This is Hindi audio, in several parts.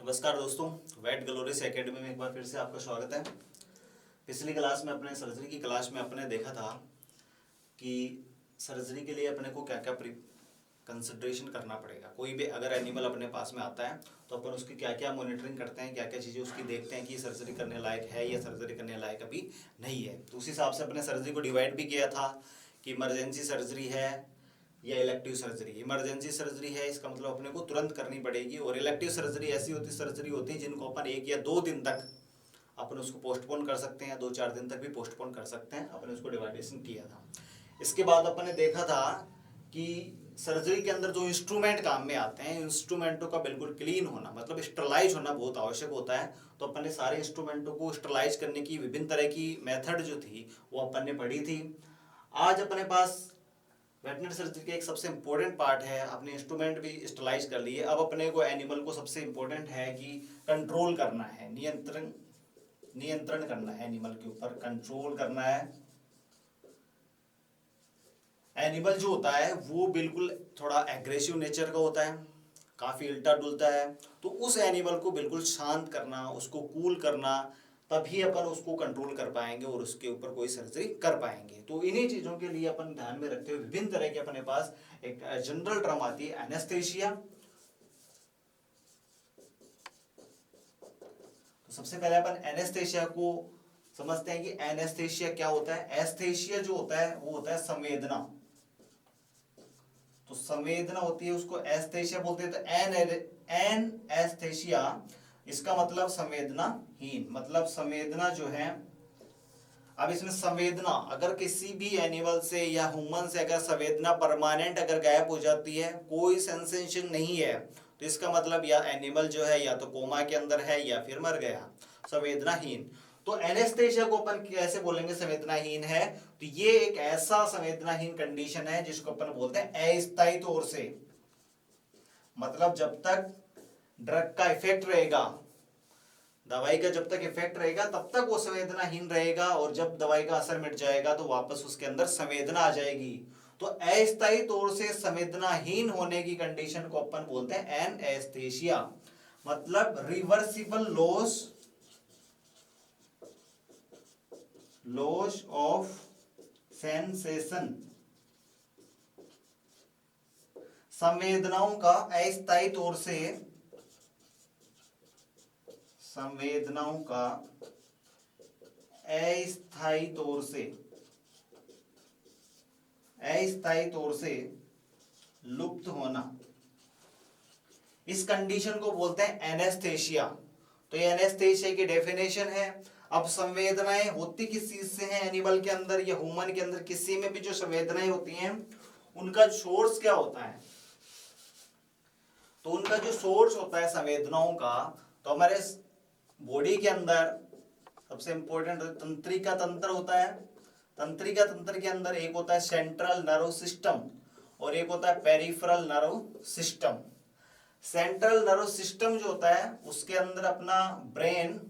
नमस्कार दोस्तों, वेट ग्लोरियस एकेडमी में एक बार फिर से आपका स्वागत है। पिछली क्लास में अपने सर्जरी की क्लास में अपने देखा था कि सर्जरी के लिए अपने को क्या क्या कंसिडरेशन करना पड़ेगा। कोई भी अगर एनिमल अपने पास में आता है तो अपन उसकी क्या क्या मॉनिटरिंग करते हैं, क्या क्या चीज़ें उसकी देखते हैं कि सर्जरी करने लायक है या सर्जरी करने लायक अभी नहीं है। तो उस हिसाब से अपने सर्जरी को डिवाइड भी किया था कि इमरजेंसी सर्जरी है या इलेक्टिव सर्जरी। इमरजेंसी सर्जरी है, इसका मतलब अपने को तुरंत करनी पड़ेगी, और इलेक्टिव सर्जरी ऐसी सर्जरी होती है जिनको अपन 1 या 2 दिन तक अपन उसको पोस्टपोन कर सकते हैं, 2-4 दिन तक भी पोस्टपोन कर सकते हैं। अपन उसको डिवाइडेशन किया था। इसके बाद अपन ने देखा था कि सर्जरी के अंदर जो इंस्ट्रूमेंट काम में आते हैं, इंस्ट्रूमेंटों का बिल्कुल क्लीन होना, मतलब स्टरलाइज होना बहुत आवश्यक होता है। तो अपन ने सारे इंस्ट्रूमेंटों को स्टरलाइज करने की विभिन्न तरह की मेथड जो थी वो अपन ने पढ़ी थी। आज अपने पास वेटनरी सर्जरी का एक सबसे इंपॉर्टेंट पार्ट है, अपने इंस्ट्रूमेंट भी स्टरलाइज कर लिए। अब अपने को एनिमल को सबसे इंपॉर्टेंट है कि कंट्रोल करना है, नियंत्रण करना है, एनिमल के ऊपर कंट्रोल करना है। एनिमल जो होता है वो बिल्कुल थोड़ा एग्रेसिव नेचर का होता है, काफ़ी उल्टा डुलता है। तो उस एनिमल को बिल्कुल शांत करना, उसको कूल करना, तभी अपन उसको कंट्रोल कर पाएंगे और उसके ऊपर कोई सर्जरी कर पाएंगे। तो इन्हीं चीज़ों के लिए अपन ध्यान में रखते हुए विभिन्न तरह के अपने पास एक जनरल टर्म आती है एनेस्थेशिया। तो सबसे पहले अपन एनेस्थेशिया को समझते हैं कि एनेस्थेशिया क्या होता है। एस्थेशिया जो होता है वो होता है संवेदना। तो संवेदना होती है, उसको एस्थेशिया बोलते हैं। तो एन एस्थेशिया, इसका मतलब संवेदनाहीन, मतलब संवेदना जो है। अब इसमें संवेदना अगर किसी भी एनिमल से या ह्यूमन से अगर संवेदना परमानेंट अगर गायब हो जाती है, कोई सेंसेशन नहीं है, तो इसका मतलब या एनिमल जो है या तो कोमा के अंदर है या फिर मर गया, संवेदनाहीन। तो एनेस्थेशिया को अपन कैसे बोलेंगे संवेदनाहीन है? तो ये एक ऐसा संवेदनाहीन कंडीशन है जिसको अपन बोलते हैं अस्थायी तौर से। मतलब जब तक ड्रग का इफेक्ट रहेगा, दवाई का जब तक इफेक्ट रहेगा तब तक वो संवेदनाहीन रहेगा, और जब दवाई का असर मिट जाएगा तो वापस उसके अंदर संवेदना आ जाएगी। तो अस्थायी तौर से संवेदनाहीन होने की कंडीशन को अपन बोलते हैं एनेस्थेशिया। मतलब रिवर्सिबल लॉस ऑफ सेंसेशन, संवेदनाओं का अस्थायी तौर से, संवेदनाओं का अस्थायी तौर से लुप्त होना, इस कंडीशन को बोलते हैं एनेस्थेशिया। तो ये एनेस्थेशिया की डेफिनेशन है। अब संवेदनाएं होती किस चीज से हैं एनिमल के अंदर या ह्यूमन के अंदर, किसी में भी जो संवेदनाएं होती हैं उनका सोर्स क्या होता है? तो उनका जो सोर्स होता है संवेदनाओं का, तो हमारे बॉडी के अंदर सबसे इंपॉर्टेंट तंत्रिका तंत्र होता है। तंत्रिका तंत्र के अंदर एक होता है सेंट्रल नर्व सिस्टम और एक होता है peripheral nerve system. Central nerve system जो होता है उसके अंदर अपना ब्रेन,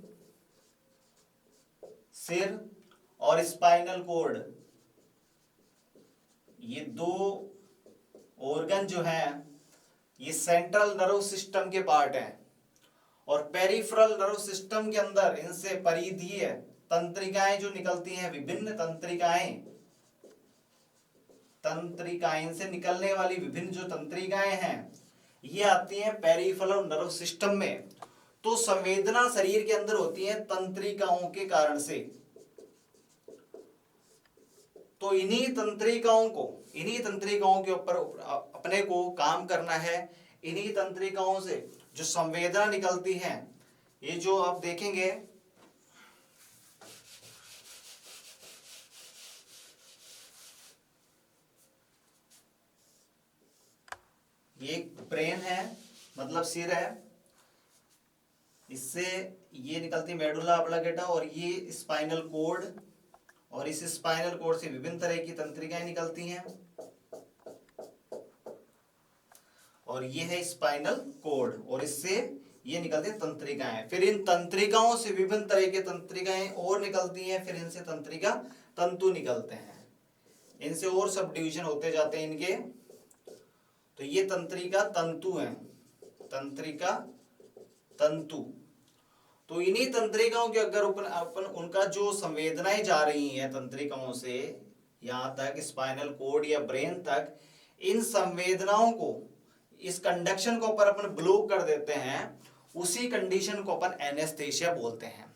सिर और स्पाइनल कॉर्ड, ये 2 ऑर्गन जो हैं ये सेंट्रल नर्व सिस्टम के पार्ट हैं। और पेरिफेरल नर्व सिस्टम के अंदर इनसे परिधीय तंत्रिकाएं जो निकलती हैं, विभिन्न तंत्रिकाएं से निकलने वाली विभिन्न जो तंत्रिकाएं हैं ये आती हैं पेरिफेरल नर्व सिस्टम में। तो संवेदना शरीर के अंदर होती है तंत्रिकाओं के कारण से। तो इन्हीं तंत्रिकाओं के ऊपर अपने को काम करना है। इन्हीं तंत्रिकाओं से जो संवेदना निकलती हैं, ये जो आप देखेंगे ये ब्रेन है, मतलब सिर है, इससे ये निकलती मेडुला ऑब्लिंगेटा, और ये स्पाइनल कॉर्ड, और इस स्पाइनल कॉर्ड से विभिन्न तरह की तंत्रिकाएं निकलती हैं, और ये है स्पाइनल कॉर्ड, और इससे ये निकलती है तंत्रिकाएं। फिर इन तंत्रिकाओं से विभिन्न तरह की तंत्रिकाएं और निकलती हैं, फिर इनसे तंत्रिका तंतु निकलते हैं, इनसे और सब डिवीजन होते जाते हैं इनके। तो ये तंत्रिका तंतु हैं, तंत्रिका तंतु। तो इन्हीं तंत्रिकाओं के अगर अपन उनका जो संवेदनाएं जा रही हैं तंत्रिकाओं से यहाँ तक स्पाइनल कोड या ब्रेन तक, इन संवेदनाओं को, इस कंडक्शन को अपन ब्लॉक कर देते हैं, उसी कंडीशन को अपन एनेस्थेशिया बोलते हैं।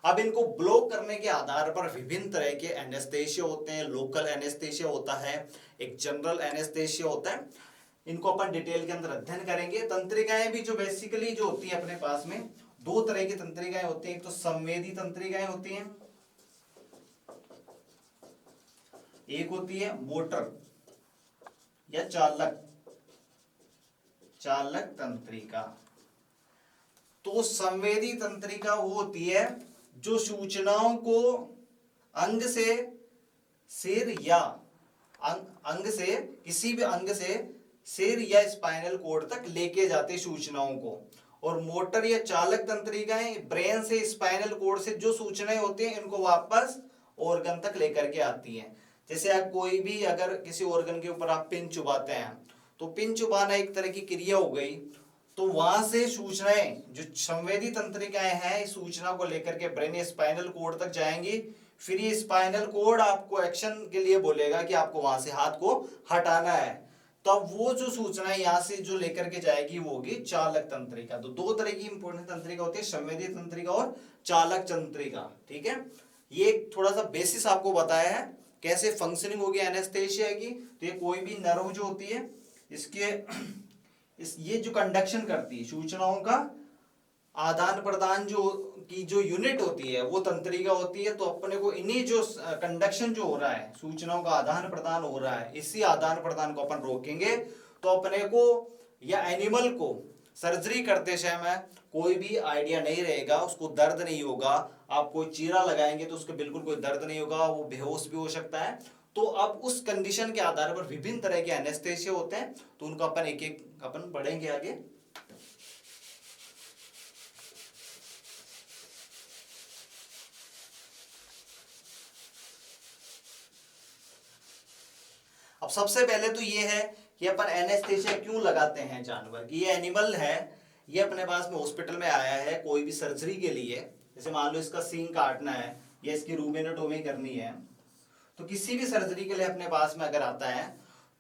अब इनको ब्लॉक करने के आधार पर विभिन्न तरह के एनेस्थेशिया होते हैं। लोकल एनेस्थेशिया होता है, एक जनरल एनेस्थेशिया होता है। इनको अपन डिटेल के अंदर अध्ययन करेंगे। तंत्रिकाएं भी जो बेसिकली जो होती है अपने पास में, दो तरह की तंत्रिकाएं होती हैं। एक तो संवेदी तंत्रिकाएं होती हैं, एक होती है मोटर या चालक तंत्रिका। तो संवेदी तंत्रिका वो होती है जो सूचनाओं को अंग से सिर या अंग से, किसी भी अंग से सिर या स्पाइनल कोड तक लेके जाते सूचनाओं को। और मोटर या चालक तंत्रिकाएं ब्रेन से स्पाइनल कोड से जो सूचनाएं होती हैं इनको वापस ऑर्गन तक लेकर के आती हैं। जैसे आप कोई भी अगर किसी ऑर्गन के ऊपर आप पिन चुबाते हैं, तो पिन चुबाना एक तरह की क्रिया हो गई। तो वहां से सूचनाएं, जो संवेदी तंत्रिकाएं हैं, इस सूचना को लेकर के ब्रेन या स्पाइनल कोड तक जाएंगी। फिर ये स्पाइनल कोड आपको एक्शन के लिए बोलेगा कि आपको वहां से हाथ को हटाना है। तो वो जो सूचना यहाँ से जो लेकर के जाएगी वो होगी चालक तंत्रिका। तो दो तरह की इंपॉर्टेंट तंत्रिका होती है, संवेदी तंत्रिका और चालक तंत्रिका। ठीक है, ये थोड़ा सा बेसिस आपको बताया है कैसे फंक्शनिंग होगी एनेस्थेशिया की। तो ये कोई भी नर्व जो होती है इसके ये जो कंडक्शन करती है, सूचनाओं का आदान प्रदान जो यूनिट होती है वो तंत्रिका होती है। तो अपने को इन्हीं जो कंडक्शन जो हो रहा है, सूचनाओं का आदान प्रदान हो रहा है, इसी आदान प्रदान को अपन रोकेंगे तो अपने को या एनिमल को सर्जरी करते समय कोई भी आइडिया नहीं रहेगा, उसको दर्द नहीं होगा। आप कोई चीरा लगाएंगे तो उसको बिल्कुल कोई दर्द नहीं होगा, वो बेहोश भी हो सकता है। तो अब उस कंडीशन के आधार पर विभिन्न तरह के एनेस्थेशिया होते हैं, तो उनको अपन एक एक अपन बढ़ेंगे आगे। अब सबसे पहले तो ये है कि अपन एनेस्थेशिया क्यों लगाते हैं जानवर की। ये एनिमल है, ये अपने पास में हॉस्पिटल में आया है कोई भी सर्जरी के लिए। जैसे मान लो इसका सींग काटना है या इसकी रूमेनोटोमी करनी है, तो किसी भी सर्जरी के लिए अपने पास में अगर आता है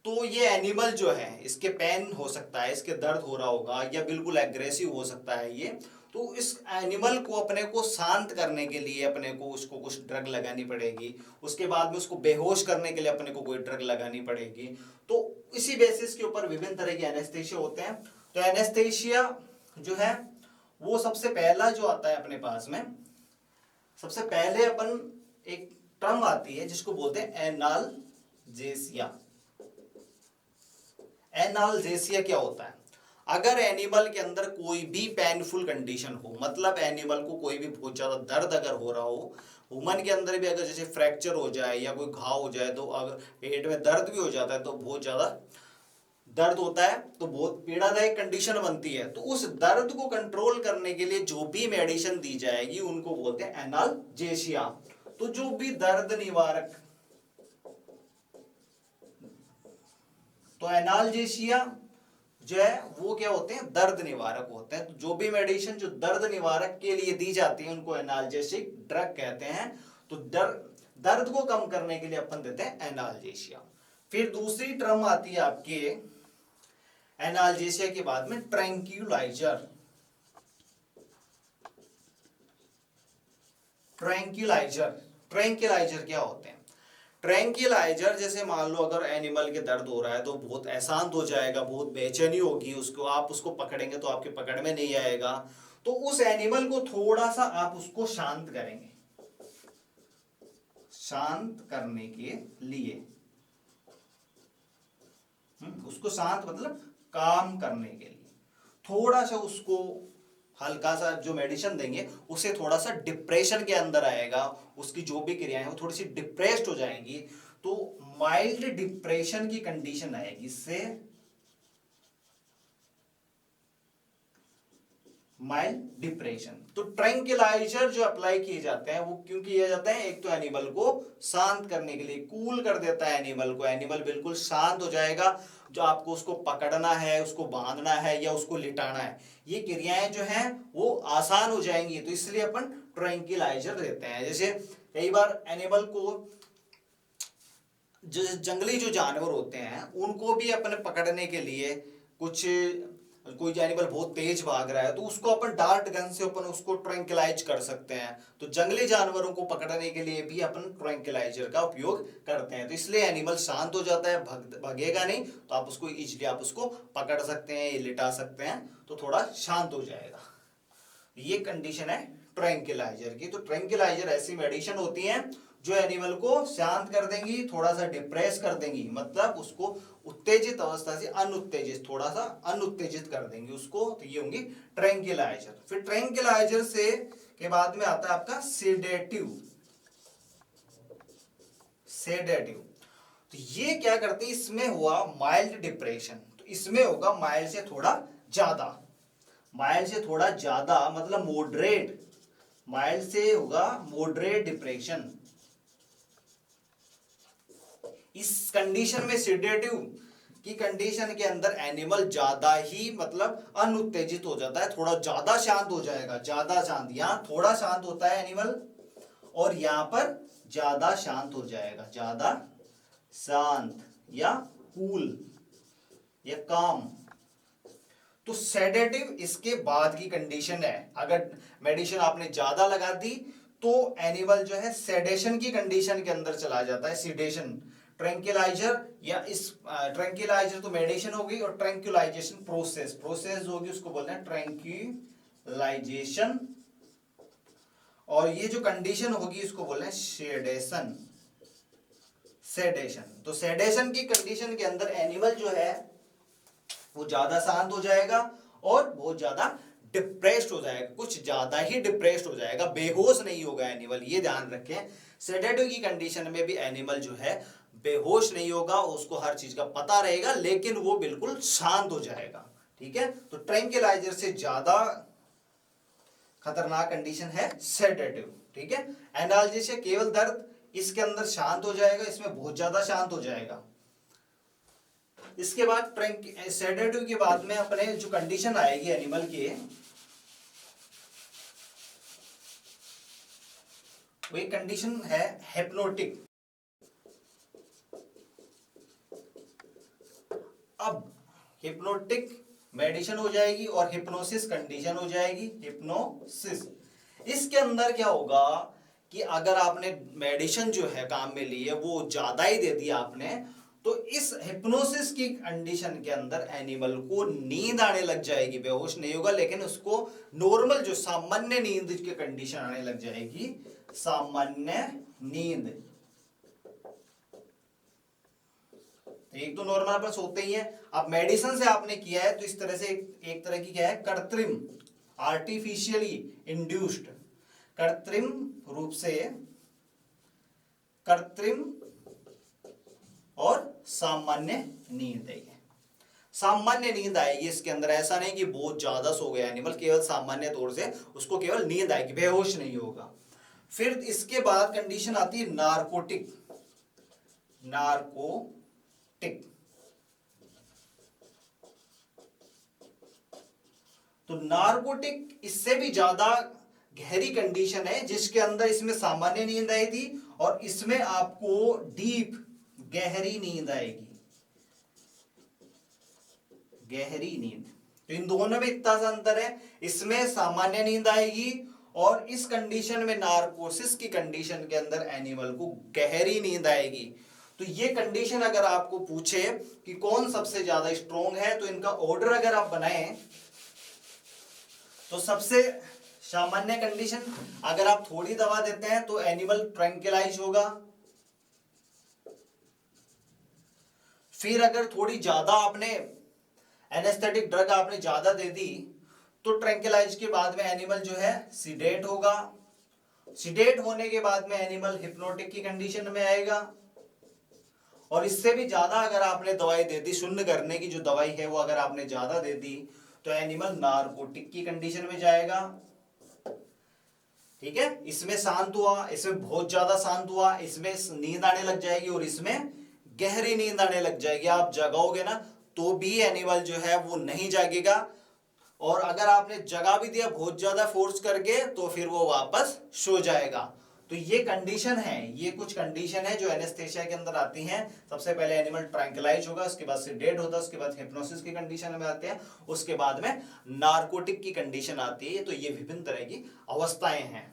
तो ये एनिमल जो है, इसके पेन हो सकता है, इसके दर्द हो रहा होगा या बिल्कुल एग्रेसिव हो सकता है ये। तो इस एनिमल को अपने को शांत करने के लिए अपने को उसको कुछ ड्रग लगानी पड़ेगी, उसके बाद में उसको बेहोश करने के लिए अपने को कोई ड्रग लगानी पड़ेगी। तो इसी बेसिस के ऊपर विभिन्न तरह के एनेस्थेशिया होते हैं। तो एनेस्थेशिया जो है वो सबसे पहला जो आता है अपने पास में, सबसे पहले अपन एक टर्म आती है जिसको बोलते हैं एनाल्जेसिया। एनाल्जेसिया क्या होता है? अगर एनिमल के अंदर कोई भी पेनफुल कंडीशन हो, मतलब एनिमल को कोई भी बहुत ज्यादा दर्द अगर हो रहा हो, ह्यूमन के अंदर भी अगर जैसे फ्रैक्चर हो जाए या कोई घाव हो जाए, तो अगर पेट में दर्द भी हो जाता है, तो बहुत ज्यादा दर्द होता है, तो बहुत पीड़ादायक कंडीशन बनती है। तो उस दर्द को कंट्रोल करने के लिए जो भी मेडिसिन दी जाएगी उनको बोलते हैं एनाल्जेसिया। तो जो भी दर्द निवारक, तो एनाल्जेसिया जो है वो क्या होते हैं? दर्द निवारक होते हैं। तो जो भी मेडिसिन जो दर्द निवारक के लिए दी जाती है उनको एनाल्जेसिक ड्रग कहते हैं। तो दर्द को कम करने के लिए अपन देते हैं एनाल्जेसिया। फिर दूसरी टर्म आती है आपके एनाल्जेसिया के बाद में ट्रैंक्विलाइजर। ट्रैंक्विलाइजर क्या होते हैं? ट्रैंक्विलाइजर जैसे मान लो अगर एनिमल के दर्द हो रहा है तो बहुत अशांत हो जाएगा, बहुत बेचैनी होगी उसको, आप उसको पकड़ेंगे तो आपके पकड़ में नहीं आएगा। तो उस एनिमल को थोड़ा सा आप उसको शांत करेंगे, शांत करने के लिए, उसको शांत मतलब काम करने के लिए थोड़ा सा उसको हल्का सा जो मेडिसिन देंगे उसे थोड़ा सा डिप्रेशन के अंदर आएगा, उसकी जो भी क्रियाएं वो थोड़ी सी डिप्रेस्ड हो जाएंगी। तो माइल्ड डिप्रेशन की कंडीशन आएगी, इससे माइल्ड डिप्रेशन। तो ट्रैंक्विलाइजर जो अप्लाई किए जाते हैं वो क्यों किए जाते हैं? एक तो एनिमल को शांत करने के लिए, कूल कर देता है एनिमल को, एनिमल बिल्कुल शांत हो जाएगा। जो आपको उसको पकड़ना है, उसको बांधना है या उसको लिटाना है, ये क्रियाएं जो हैं वो आसान हो जाएंगी। तो इसलिए अपन ट्रैंक्विलाइजर देते हैं। जैसे कई बार एनिमल को, जो जंगली जो जानवर होते हैं उनको भी अपने पकड़ने के लिए, कुछ कोई एनिमल बहुत तेज भाग रहा है तो उसको अपन डार्ट गन से अपन उसको ट्रैंक्विलाइज कर सकते हैं। तो जंगली जानवरों को पकड़ने के लिए भी अपन ट्रैंक्विलाइजर का उपयोग करते हैं। तो इसलिए एनिमल शांत हो जाता है, भागेगा नहीं, तो आप उसको इजीली आप उसको पकड़ सकते हैं, लिटा सकते हैं, तो थोड़ा शांत हो जाएगा। ये कंडीशन है ट्रैंक्विलाइजर की। तो ट्रैंक्विलाइजर ऐसी मेडिसिन होती है जो एनिमल को शांत कर देंगी, थोड़ा सा डिप्रेस कर देंगी, मतलब उसको उत्तेजित अवस्था से अनुत्तेजित, थोड़ा सा अनुत्तेजित कर देंगी उसको। तो ये होंगी ट्रैंक्विलाइजर। फिर ट्रैंक्विलाइजर से के बाद में आता है आपका सेडेटिव। सेडेटिव तो ये क्या करते हैं? इसमें हुआ माइल्ड डिप्रेशन, तो इसमें होगा माइल्ड से थोड़ा ज्यादा, माइल्ड से थोड़ा ज्यादा मतलब मॉडरेट, माइल्ड से होगा मॉडरेट डिप्रेशन। इस कंडीशन में, सेडेटिव की कंडीशन के अंदर एनिमल ज्यादा ही मतलब अनुत्तेजित हो जाता है, थोड़ा ज्यादा शांत हो जाएगा, ज्यादा शांत। यहां थोड़ा शांत होता है एनिमल और यहां पर ज्यादा शांत हो जाएगा, ज्यादा शांत या कूल या काम। तो सेडेटिव इसके बाद की कंडीशन है। अगर मेडिसिन आपने ज्यादा लगा दी तो एनिमल जो है सेडेशन की कंडीशन के अंदर चला जाता है, सीडेशन। ट्रैंक्विलाइजर या इस ट्रैंक्विलाइजर तो मेडिसिन होगी, और ट्रैंक्विलाइजेशन प्रोसेस, प्रोसेस होगी उसको बोलते हैं ट्रैंक्विलाइजेशन, और ये जो कंडीशन होगी इसको बोलते हैं सेडेशन। सेडेशन, तो सेडेशन की कंडीशन के अंदर एनिमल जो है वो ज्यादा शांत हो जाएगा और बहुत ज्यादा डिप्रेस्ड हो जाएगा, कुछ ज्यादा ही डिप्रेस्ड हो जाएगा, बेहोश नहीं होगा एनिमल। ये ध्यान रखें, सेडेटिव की कंडीशन में भी एनिमल जो है बेहोश नहीं होगा, उसको हर चीज का पता रहेगा, लेकिन वो बिल्कुल शांत हो जाएगा। ठीक है, तो ट्रैंक्विलाइजर से ज्यादा खतरनाक कंडीशन है सेडेटिव। ठीक है, एनाल्जेसिया केवल दर्द, इसके अंदर शांत हो जाएगा, इसमें बहुत ज्यादा शांत हो जाएगा। इसके बाद सेडेटिव के बाद में अपने जो कंडीशन आएगी एनिमल की, वो एक कंडीशन है हिप्नोटिक। अब हिप्नोटिक मेडिसिन हो जाएगी और हिप्नोसिस कंडीशन हो जाएगी, हिप्नोसिस। इसके अंदर क्या होगा कि अगर आपने मेडिसिन जो है काम में ली है वो ज्यादा ही दे दिया आपने, तो इस हिप्नोसिस की कंडीशन के अंदर एनिमल को नींद आने लग जाएगी, बेहोश नहीं होगा, लेकिन उसको नॉर्मल जो सामान्य नींद की कंडीशन आने लग जाएगी, सामान्य नींद। एक तो नॉर्मल अपन सोते ही है, अब मेडिसिन से आपने किया है तो इस तरह से एक तरह की क्या है, कृत्रिम, आर्टिफिशियली इंड्यूस्ड, कृत्रिम रूप से, कृत्रिम और सामान्य नींद है। सामान्य नींद आएगी इसके अंदर, ऐसा नहीं कि बहुत ज्यादा सो गया एनिमल, केवल सामान्य तौर से उसको केवल नींद आएगी, बेहोश नहीं होगा। फिर इसके बाद कंडीशन आती है नार्कोटिक। नार्कोटिक तो नार्कोटिक इससे भी ज्यादा गहरी कंडीशन है, जिसके अंदर इसमें सामान्य नींद आई थी और इसमें आपको डीप गहरी नींद आएगी, गहरी नींद। तो इन दोनों में इतना सा अंतर है, इसमें सामान्य नींद आएगी और इस कंडीशन में, नार्कोसिस की कंडीशन के अंदर एनिमल को गहरी नींद आएगी। तो ये कंडीशन अगर आपको पूछे कि कौन सबसे ज्यादा स्ट्रॉन्ग है, तो इनका ऑर्डर अगर आप बनाएं तो सबसे सामान्य कंडीशन, अगर आप थोड़ी दवा देते हैं तो एनिमल ट्रैंक्विलाइज होगा। फिर अगर थोड़ी ज्यादा आपने एनेस्थेटिक ड्रग आपने ज्यादा दे दी तो ट्रैंक्विलाइज के बाद में एनिमल जो है सीडेट होगा। सीडेट होने के बाद में एनिमल हिप्नोटिक की कंडीशन में आएगा। और इससे भी ज्यादा अगर आपने दवाई दे दी, शून्य करने की जो दवाई है वो अगर आपने ज्यादा दे दी, तो एनिमल नार्कोटिक की कंडीशन में जाएगा। ठीक है, इसमें शांत हुआ, इसमें बहुत ज्यादा शांत हुआ, इसमें नींद आने लग जाएगी और इसमें गहरी नींद आने लग जाएगी। आप जगाओगे ना तो भी एनिमल जो है वो नहीं जागेगा, और अगर आपने जगा भी दिया बहुत ज्यादा फोर्स करके तो फिर वो वापस सो जाएगा। तो ये कंडीशन है, ये कुछ कंडीशन है जो एनेस्थेशिया के अंदर आती हैं। सबसे पहले एनिमल ट्रैंक्विलाइज होगा, उसके बाद सेडेट होता है, उसके बाद हिप्नोसिस की कंडीशन में आते हैं, उसके बाद में नार्कोटिक की कंडीशन आती है। तो ये विभिन्न तरह की अवस्थाएं हैं।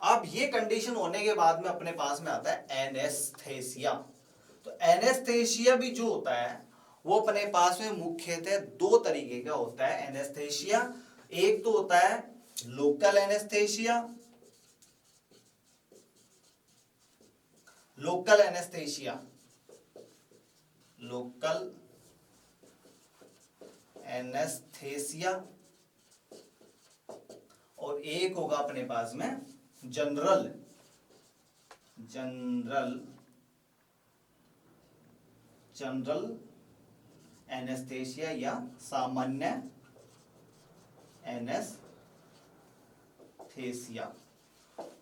अब ये कंडीशन होने के बाद में अपने पास में आता है एनेस्थेसिया। तो एनेस्थेसिया भी जो होता है वो अपने पास में मुख्यतः दो तरीके का होता है एनेस्थेसिया। एक तो होता है local anaesthesia, local anaesthesia, local anaesthesia, और एक होगा अपने पास में जनरल, जनरल, जनरल एनेस्थेसिया या सामान्य एनेस्थेसिया।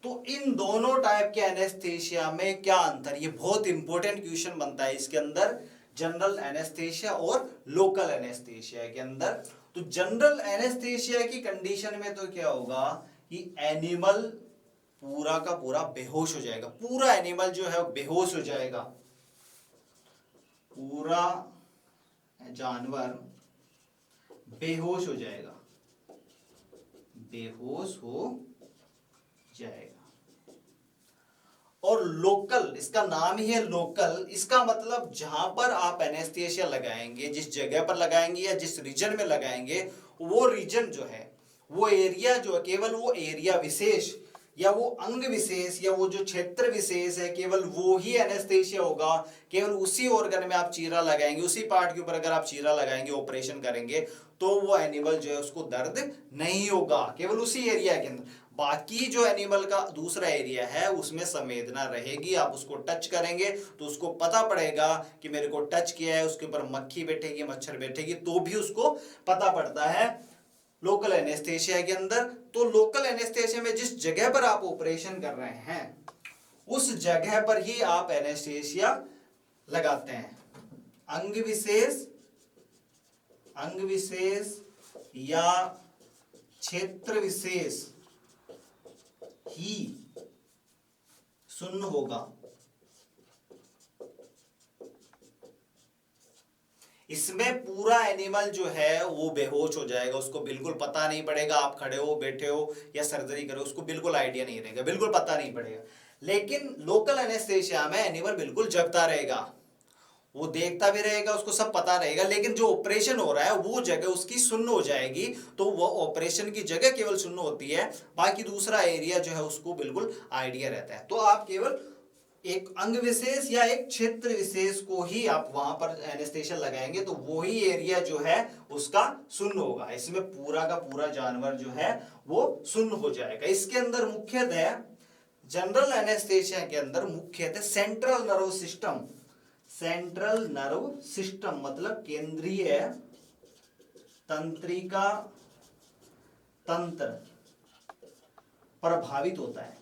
तो इन दोनों टाइप के एनेस्थेसिया में क्या अंतर, ये बहुत इंपॉर्टेंट क्वेश्चन बनता है इसके अंदर, जनरल एनेस्थेसिया और लोकल एनेस्थेसिया के अंदर। तो जनरल एनेस्थेसिया की कंडीशन में तो क्या होगा कि एनिमल पूरा का पूरा बेहोश हो जाएगा, पूरा एनिमल जो है बेहोश हो जाएगा, पूरा जानवर बेहोश हो जाएगा, बेहोश हो जाएगा। और लोकल, इसका नाम ही है लोकल, इसका मतलब जहां पर आप एनेस्थेसिया लगाएंगे, जिस जगह पर लगाएंगे या जिस रीजन में लगाएंगे, वो रीजन जो है, वो एरिया जो है, केवल वो एरिया विशेष या वो अंग विशेष या वो जो क्षेत्र विशेष है, केवल वो ही एनेस्थेसिया होगा। केवल उसी ऑर्गन में आप चीरा लगाएंगे, उसी पार्ट के ऊपर अगर आप चीरा लगाएंगे, ऑपरेशन करेंगे, तो वो एनिमल जो है उसको दर्द नहीं होगा, केवल उसी एरिया के अंदर। बाकी जो एनिमल का दूसरा एरिया है उसमें संवेदना रहेगी, आप उसको टच करेंगे तो उसको पता पड़ेगा कि मेरे को टच किया है, उसके ऊपर मक्खी बैठेगी, मच्छर बैठेगी, तो भी उसको पता पड़ता है लोकल एनेस्थेसिया के अंदर। तो लोकल एनेस्थेसिया में जिस जगह पर आप ऑपरेशन कर रहे हैं उस जगह पर ही आप एनेस्थेसिया लगाते हैं। अंग विशेष, अंग विशेष या क्षेत्र विशेष ही सुन्न होगा, इसमें पूरा एनिमल जो है वो बेहोश हो जाएगा, उसको बिल्कुल पता नहीं पड़ेगा आप खड़े हो, बैठे हो या सर्जरी करो, उसको बिल्कुल आइडिया नहीं रहेगा, बिल्कुल पता नहीं पड़ेगा। लेकिन लोकल एनेस्थेसिया में एनिमल बिल्कुल जगता रहेगा, वो देखता भी रहेगा, उसको सब पता रहेगा, लेकिन जो ऑपरेशन हो रहा है वो जगह उसकी सुन्न हो जाएगी। तो वो ऑपरेशन की जगह केवल सुन्न होती है, बाकी दूसरा एरिया जो है उसको बिल्कुल आइडिया रहता है। तो आप केवल एक अंग विशेष या एक क्षेत्र विशेष को ही आप वहां पर एनेस्थेसिया लगाएंगे तो वो ही एरिया जो है उसका सुन्न होगा, इसमें पूरा का पूरा जानवर जो है वो सुन्न हो जाएगा। इसके अंदर मुख्यतः जनरल एनेस्थेसिया के अंदर मुख्यतः central nerve system, central nerve system मतलब केंद्रीय तंत्रिका तंत्र प्रभावित होता है।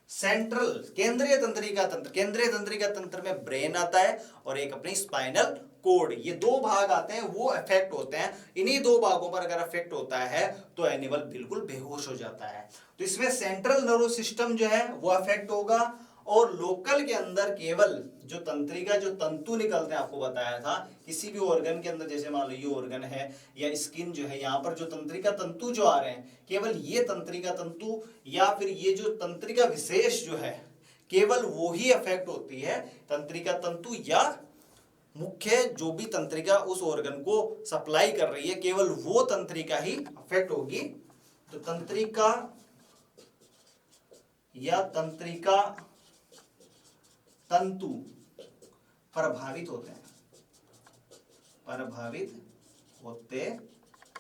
सेंट्रल केंद्रीय तंत्रिका तंत्र, केंद्रीय तंत्रिका तंत्र में ब्रेन आता है और एक अपनी स्पाइनल कोड, ये दो भाग आते हैं, वो अफेक्ट होते हैं। इन्हीं दो भागों पर अगर अफेक्ट होता है तो एनिमल बिल्कुल बेहोश हो जाता है। तो इसमें सेंट्रल नर्व सिस्टम जो है वो अफेक्ट होगा, और लोकल के अंदर केवल जो तंत्रिका जो तंतु निकलते हैं, आपको बताया था किसी भी ऑर्गन के अंदर, जैसे मान लो ये ऑर्गन है या स्किन जो है, यहाँ पर जो तंत्रिका तंतु जो आ रहे हैं, केवल ये तंत्रिका तंतु या फिर ये जो तंत्रिका विशेष जो है केवल वो ही अफेक्ट होती है। तंत्रिका तंतु या मुख्य जो भी तंत्रिका उस ऑर्गन को सप्लाई कर रही है, केवल वो तंत्रिका ही अफेक्ट होगी। तो तंत्रिका या तंत्रिका तंतु प्रभावित होते हैं, प्रभावित होते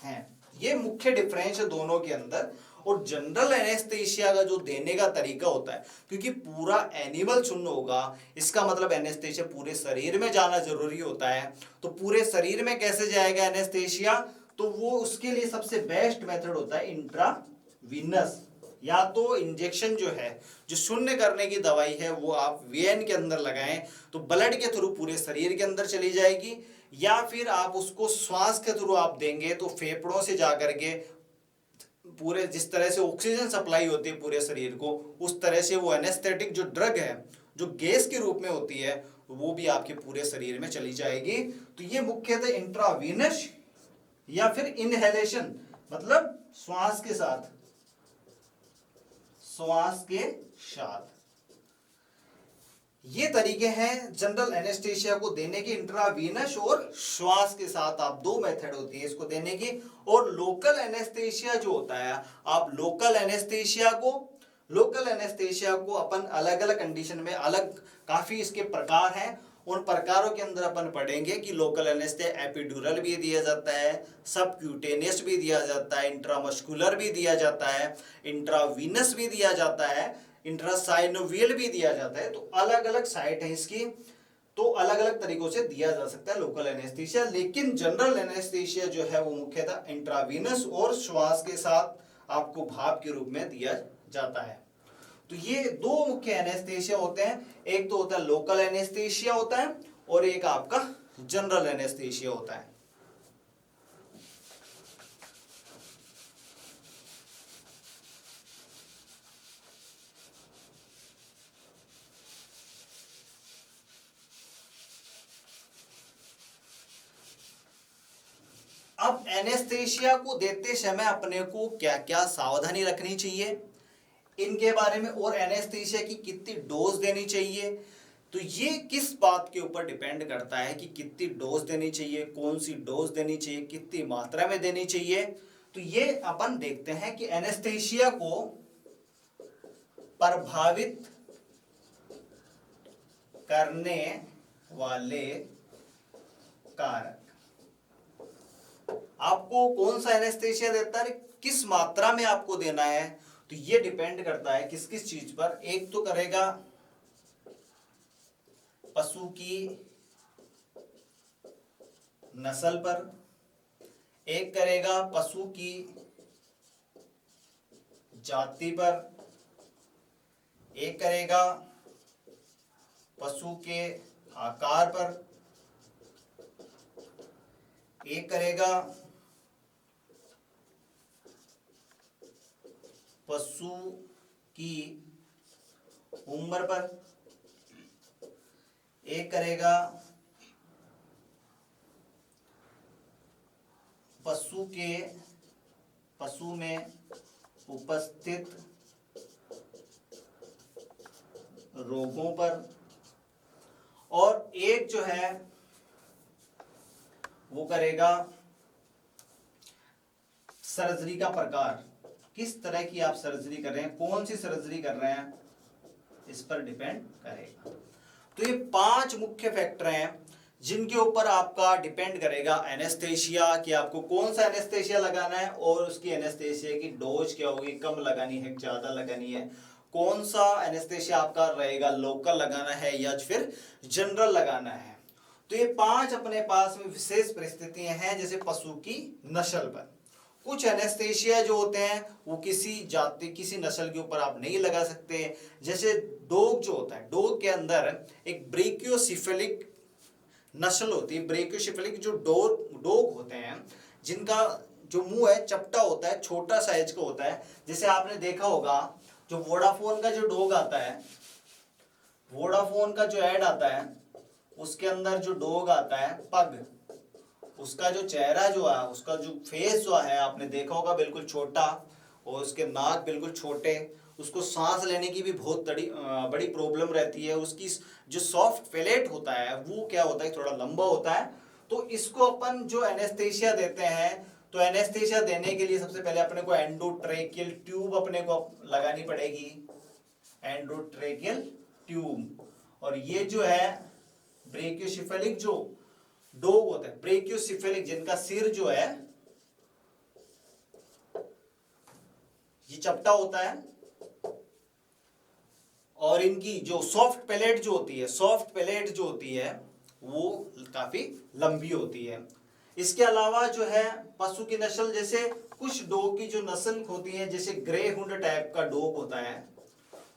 हैं। ये मुख्य डिफरेंस है दोनों के अंदर। और जनरल एनेस्थेशिया का जो देने का तरीका होता है, क्योंकि पूरा एनिमल सुन्न होगा, इसका मतलब एनेस्थेशिया पूरे शरीर में जाना जरूरी होता है। तो पूरे शरीर में कैसे जाएगा एनेस्थेशिया, तो वो उसके लिए सबसे बेस्ट मेथड होता है इंट्रावीनस, या तो इंजेक्शन जो है, जो शून्य करने की दवाई है, वो आप वेन के अंदर लगाएं तो ब्लड के थ्रू पूरे शरीर के अंदर चली जाएगी, या फिर आप उसको श्वास के थ्रू आप देंगे तो फेफड़ों से जाकर के पूरे, जिस तरह से ऑक्सीजन सप्लाई होती है पूरे शरीर को, उस तरह से वो एनेस्थेटिक जो ड्रग है जो गैस के रूप में होती है वो भी आपके पूरे शरीर में चली जाएगी। तो ये मुख्यतः इंट्रावीनस या फिर इनहेलेशन, मतलब श्वास के साथ, श्वास के साथ, ये तरीके हैं जनरल एनेस्थेशिया को देने के, इंट्रावीनस और श्वास के साथ। आप दो मेथड होती है इसको देने की। और लोकल एनेस्थेशिया जो होता है, आप लोकल एनेस्थेशिया को अपन अलग अलग कंडीशन में, अलग काफी इसके प्रकार हैं, उन प्रकारों के अंदर अपन पढ़ेंगे कि लोकल एनेस्थेशिया एपिड्यूरल भी दिया जाता है, सबक्यूटेनियस भी दिया जाता है, इंट्रामस्कुलर भी दिया जाता है, इंट्रावीनस भी दिया जाता है, इंट्रासाइनोवियल भी दिया जाता है। तो अलग अलग साइट है इसकी, तो अलग अलग तरीकों से दिया जा सकता है लोकल एनेस्थेशिया। लेकिन जनरल एनेस्थेशिया जो है वो मुख्यतः इंट्रावीनस और श्वास के साथ आपको भाप के रूप में दिया जाता है। तो ये दो मुख्य एनेस्थेशिया होते हैं, एक तो होता है लोकल एनेस्थेशिया होता है और एक आपका जनरल एनेस्थेशिया होता है। अब एनेस्थेशिया को देते समय अपने को क्या क्या सावधानी रखनी चाहिए इनके बारे में, और एनेस्थेशिया की कितनी डोज देनी चाहिए, तो ये किस बात के ऊपर डिपेंड करता है कि कितनी डोज देनी चाहिए, कौन सी डोज देनी चाहिए, कितनी मात्रा में देनी चाहिए। तो ये अपन देखते हैं कि एनेस्थेशिया को प्रभावित करने वाले कारक, आपको कौन सा एनेस्थेशिया देता है, किस मात्रा में आपको देना है, तो ये डिपेंड करता है किस किस चीज पर। एक तो करेगा पशु की नस्ल पर, एक करेगा पशु की जाति पर, एक करेगा पशु के आकार पर, एक करेगा पशु की उम्र पर, एक करेगा पशु में उपस्थित रोगों पर, और एक जो है वो करेगा सर्जरी का प्रकार, किस तरह की आप सर्जरी कर रहे हैं, कौन सी सर्जरी कर रहे हैं, इस पर डिपेंड करेगा। तो ये 5 मुख्य फैक्टर हैं जिनके ऊपर आपका डिपेंड करेगा एनेस्थेशिया, कि आपको कौन सा एनेस्थेशिया लगाना है और उसकी एनेस्थेशिया की डोज क्या होगी, कम लगानी है ज्यादा लगानी है, कौन सा एनेस्थेशिया आपका रहेगा, लोकल लगाना है या फिर जनरल लगाना है। तो ये 5 अपने पास में विशेष परिस्थितियां हैं। जैसे पशु की नस्ल पर कुछ एनेस्थेशिया जो होते हैं वो किसी जाति, किसी नस्ल के ऊपर आप नहीं लगा सकते। जैसे डॉग जो होता है, डॉग के अंदर एक ब्रेकियोसिफेलिक नस्ल होती है, ब्रेकियोसिफेलिक जो डॉग होते हैं जिनका जो मुंह है चपटा होता है, छोटा साइज का होता है। जैसे आपने देखा होगा जो वोडाफोन का जो डॉग आता है, वोडाफोन का जो ऐड आता है उसके अंदर जो डॉग आता है पग, उसका जो चेहरा जो है, उसका जो फेस जो है आपने देखा होगा बिल्कुल छोटा, और उसके नाक बिल्कुल छोटे, उसको सांस लेने की भी बहुत बड़ी प्रॉब्लम रहती है। उसकी जो सॉफ्ट पैलेट होता है वो क्या होता है, थोड़ा लंबा होता है। तो इसको अपन जो एनेस्थेशिया देते हैं, तो एनेस्थेशिया देने के लिए सबसे पहले अपने को एंडोट्रेकियल ट्यूब अपने को लगानी पड़ेगी, एंडोट्रेकियल ट्यूब। और ये जो है ब्रेकियोसिफेलिक जो डॉग होता है, ब्रेकियोसिफेलिक जिनका सिर जो है ये चपटा होता है और इनकी जो सॉफ्ट पैलेट जो होती है वो काफी लंबी होती है। इसके अलावा जो है पशु की नस्ल, जैसे कुछ डॉग की जो नस्ल होती है, जैसे ग्रे हुंड टाइप का डॉग होता है,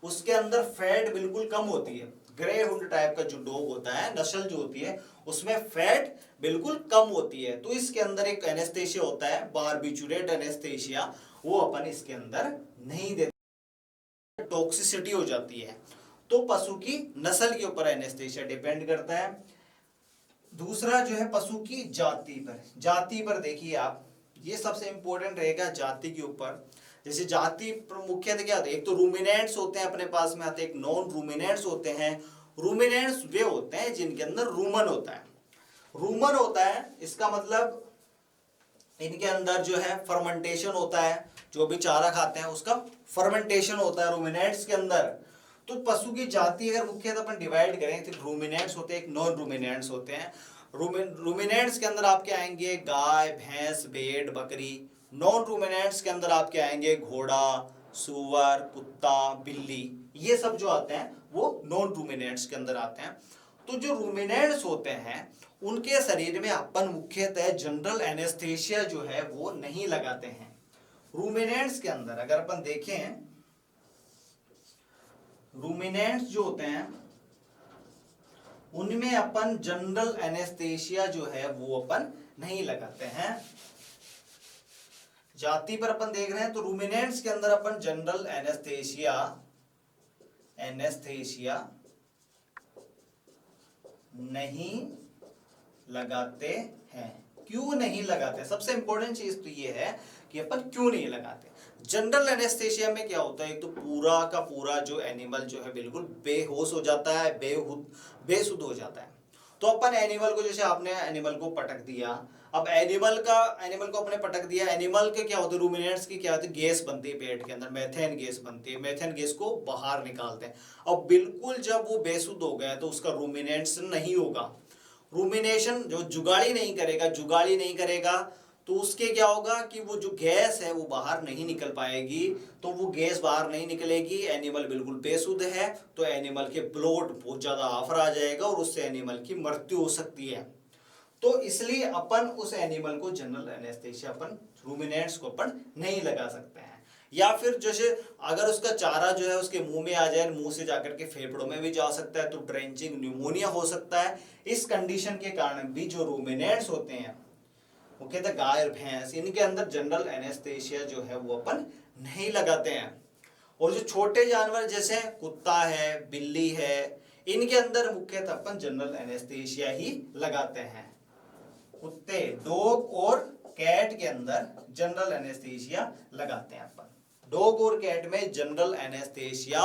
उसके अंदर फैट बिल्कुल कम होती है। ग्रे हुंड टाइप का जो डॉग होता है, नस्ल जो होती है, उसमें फैट बिल्कुल कम होती है। तो इसके अंदर एक एनेस्थेशिया होता है, बारबिचुरेट एनेस्थेशिया, वो अपन इसके अंदर नहीं देते, टॉक्सिसिटी हो जाती है। तो पशु की नस्ल के ऊपर एनेस्थेशिया डिपेंड करता है। दूसरा जो है पशु की जाति पर देखिए आप, ये सबसे इंपॉर्टेंट रहेगा जाति के ऊपर। जैसे जाति मुख्यतः क्या होता है, एक तो रूमिनेंट्स होते हैं अपने पास में आते हैं, एक नॉन रूमिनेंट्स होते हैं। रूमिनेंट्स वे होते हैं जिनके अंदर रूमन होता है, इसका मतलब इनके अंदर जो है फर्मेंटेशन होता है, जो भी चारा खाते हैं उसका फर्मेंटेशन होता है रूमिनेंट्स के अंदर। तो पशु की जाति अगर मुख्यतः अपन डिवाइड करें तो रूमिनेंट्स होते हैं, एक नॉन रूमिनेंट्स होते हैं। रूमिनेंट्स के अंदर आपके आएंगे गाय, भैंस, भेड़, बकरी। नॉन रूमिनेंट्स के अंदर आपके आएंगे घोड़ा, सुअर, कुत्ता, बिल्ली, ये सब जो आते हैं वो नॉन रूमिनेंट्स के अंदर आते हैं। तो जो रूमिनेंट्स होते हैं उनके शरीर में अपन मुख्यतः जनरल एनेस्थेशिया जो है वो नहीं लगाते हैं। रूमिनेंट्स के अंदर अगर अपन देखें, रूमिनेंट्स जो होते हैं उनमें अपन जनरल एनेस्थेशिया जो है वो अपन नहीं लगाते हैं। जाति पर अपन देख रहे हैं तो रूमिनेंट्स के अंदर अपन जनरल एनेस्थेशिया नहीं लगाते हैं। क्यों नहीं लगाते? सबसे इंपॉर्टेंट चीज तो ये है कि अपन क्यों नहीं लगाते। जनरल एनेस्थेशिया में क्या होता है, एक तो पूरा का पूरा जो एनिमल जो है बिल्कुल बेहोश हो जाता है, बेसुध हो जाता है। तो अपन एनिमल को, जैसे आपने एनिमल को पटक दिया, अब एनिमल को अपने पटक दिया, एनिमल के क्या होते हैं, रूमिनेंट्स की क्या होती है, गैस बनती है पेट के अंदर, मेथेन गैस बनती है, मेथेन गैस को बाहर निकालते हैं। अब बिल्कुल जब वो बेसुध हो गया तो उसका रूमिनेंट्स नहीं होगा, रूमिनेशन जो जुगाड़ी नहीं करेगा तो उसके क्या होगा कि वो जो गैस है वो बाहर नहीं निकल पाएगी। तो वो गैस बाहर नहीं निकलेगी, एनिमल बिल्कुल बेसुध है, तो एनिमल के ब्लड बहुत ज्यादा आफर आ जाएगा और उससे एनिमल की मृत्यु हो सकती है। तो इसलिए अपन उस एनिमल को जनरल एनेस्थेशिया अपन रूमिनेंट्स को अपन नहीं लगा सकते हैं। या फिर जैसे अगर उसका चारा जो है उसके मुंह में आ जाए, मुंह से जाकर के फेफड़ों में भी जा सकता है, तो ड्रेंचिंग न्यूमोनिया हो सकता है। इस कंडीशन के कारण भी जो रूमिनेंट्स होते हैं, मुख्यतः गाय और भैंस, इनके अंदर जनरल एनेस्थेशिया जो है वो अपन नहीं लगाते हैं। और जो छोटे जानवर जैसे कुत्ता है, बिल्ली है, इनके अंदर मुख्यतः अपन जनरल एनेस्थेशिया ही लगाते हैं। कुत्ते, डॉग और कैट के अंदर जनरल एनेस्थेशिया लगाते हैं अपन। डॉग और कैट में जनरल एनेस्थेशिया,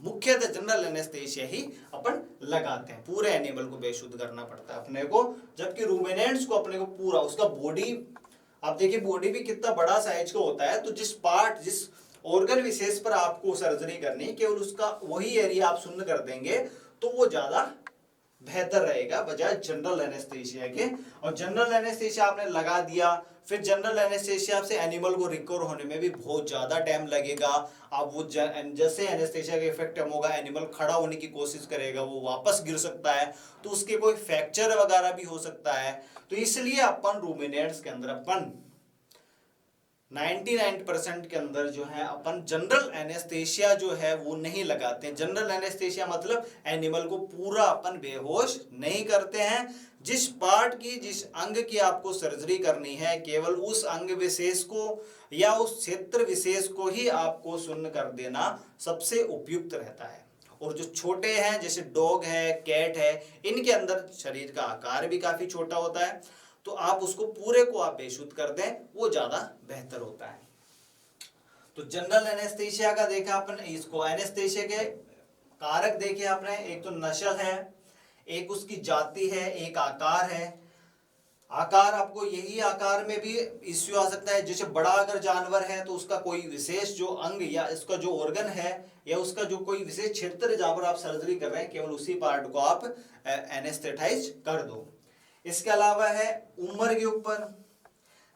मुख्यतः जनरल एनेस्थेशिया ही अपन लगाते हैं। पूरे एनिमल को बेशुद्ध करना पड़ता है अपने को, जबकि रूमिनेंट्स को अपने को पूरा उसका बॉडी, आप देखिए बॉडी भी कितना बड़ा साइज का होता है, तो जिस ऑर्गन विशेष पर आपको सर्जरी करनी है केवल उसका वही एरिया आप शून्य कर देंगे तो वो ज्यादा बेहतर रहेगा बजाय जनरल एनेस्थेशिया के। और जनरल एनेस्थेशिया आपने लगा दिया, फिर जनरल एनेस्थेशिया से एनिमल को रिकवर होने में भी बहुत ज्यादा टाइम लगेगा। अब वो जैसे एनेस्थेशिया का इफेक्ट कम होगा, एनिमल खड़ा होने की कोशिश करेगा, वो वापस गिर सकता है, तो उसके कोई फ्रैक्चर वगैरह भी हो सकता है। तो इसलिए अपन रूमिनेंट्स के अंदर अपन 99% के अंदर जो है अपन जनरल एनेस्थेशिया जो है वो नहीं लगाते। जनरल एनेस्थेशिया मतलब एनिमल को पूरा अपन बेहोश नहीं करते हैं। जिस अंग की आपको सर्जरी करनी है, केवल उस अंग विशेष को या उस क्षेत्र विशेष को ही आपको शून्य कर देना सबसे उपयुक्त रहता है। और जो छोटे हैं जैसे डॉग है, कैट है, इनके अंदर शरीर का आकार भी काफी छोटा होता है, तो आप उसको पूरे को आप बेशुद्ध कर दें, वो ज्यादा बेहतर होता है। तो जनरल एनेस्थेशिया का देखा अपन, इसको एनेस्थेशिया के कारक देखे आपने, एक तो नस्ल है, एक उसकी जाति है, एक आकार है। आकार आपको यही आकार में भी इश्यू आ सकता है, जैसे बड़ा अगर जानवर है तो उसका कोई विशेष जो अंग या इसका जो ऑर्गन है या उसका जो कोई विशेष क्षेत्र जहां पर आप सर्जरी कर रहे हैं, केवल उसी पार्ट को आप एनेस्थेटाइज कर दो। इसके अलावा है उम्र के ऊपर,